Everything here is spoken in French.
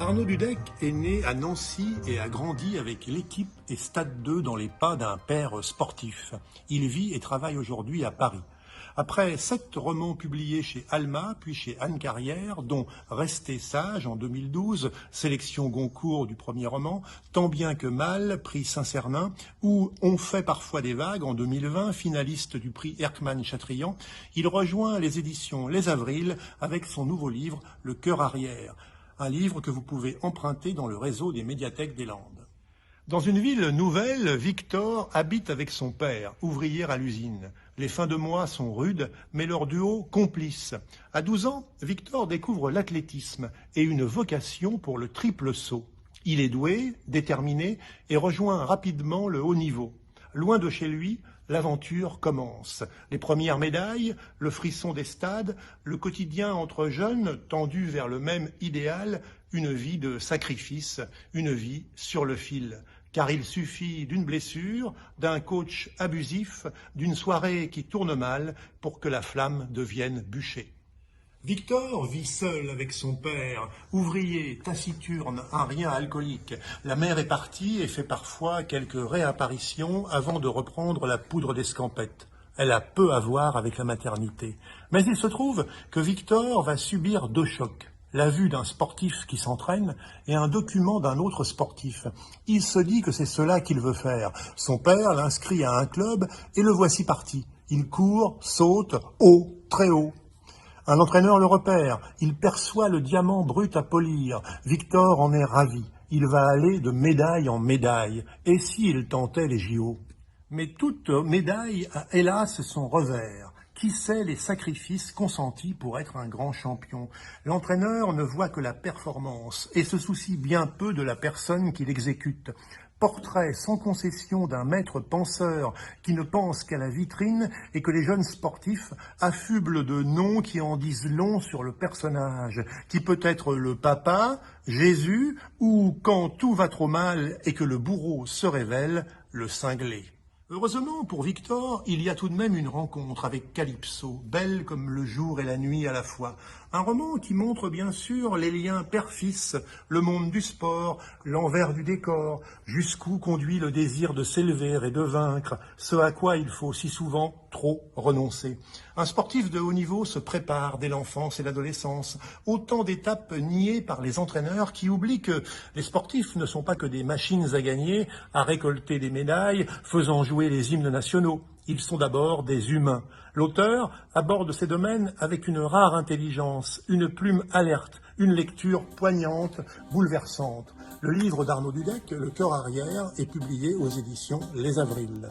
Arnaud Dudek est né à Nancy et a grandi avec l'équipe et Stade 2 dans les pas d'un père sportif. Il vit et travaille aujourd'hui à Paris. Après 7 romans publiés chez Alma, puis chez Anne Carrière, dont Rester sage en 2012, sélection Goncourt du premier roman, Tant bien que mal, prix Saint-Cernin, ou On fait parfois des vagues en 2020, finaliste du prix Erckmann-Chatrian, il rejoint les éditions Les Avrils avec son nouveau livre Le cœur arrière, un livre que vous pouvez emprunter dans le réseau des médiathèques des Landes. Dans une ville nouvelle, Victor habite avec son père, ouvrier à l'usine. Les fins de mois sont rudes, mais leur duo complice. À 12 ans, Victor découvre l'athlétisme et une vocation pour le triple saut. Il est doué, déterminé et rejoint rapidement le haut niveau. Loin de chez lui, l'aventure commence. Les premières médailles, le frisson des stades, le quotidien entre jeunes tendus vers le même idéal, une vie de sacrifice, une vie sur le fil. Car il suffit d'une blessure, d'un coach abusif, d'une soirée qui tourne mal pour que la flamme devienne bûcher. Victor vit seul avec son père, ouvrier, taciturne, un rien alcoolique. La mère est partie et fait parfois quelques réapparitions avant de reprendre la poudre d'escampette. Elle a peu à voir avec la maternité. Mais il se trouve que Victor va subir 2 chocs. La vue d'un sportif qui s'entraîne et un document d'un autre sportif. Il se dit que c'est cela qu'il veut faire. Son père l'inscrit à un club et le voici parti. Il court, saute, haut, très haut. Un entraîneur le repère, il perçoit le diamant brut à polir. Victor en est ravi. Il va aller de médaille en médaille. Et s'il tentait les JO? Mais toute médaille a hélas son revers. Qui sait les sacrifices consentis pour être un grand champion? L'entraîneur ne voit que la performance et se soucie bien peu de la personne qui l'exécute. Portrait sans concession d'un maître penseur qui ne pense qu'à la vitrine et que les jeunes sportifs affublent de noms qui en disent long sur le personnage, qui peut être le papa, Jésus, ou quand tout va trop mal et que le bourreau se révèle, le cinglé. Heureusement pour Victor, il y a tout de même une rencontre avec Calypso, belle comme le jour et la nuit à la fois. Un roman qui montre bien sûr les liens père-fils, le monde du sport, l'envers du décor, jusqu'où conduit le désir de s'élever et de vaincre, ce à quoi il faut si souvent trop renoncer. Un sportif de haut niveau se prépare dès l'enfance et l'adolescence, autant d'étapes niées par les entraîneurs qui oublient que les sportifs ne sont pas que des machines à gagner, à récolter des médailles, faisant jouer les hymnes nationaux. Ils sont d'abord des humains. L'auteur aborde ces domaines avec une rare intelligence, une plume alerte, une lecture poignante, bouleversante. Le livre d'Arnaud Dudek, Le cœur arrière, est publié aux éditions Les Avrils.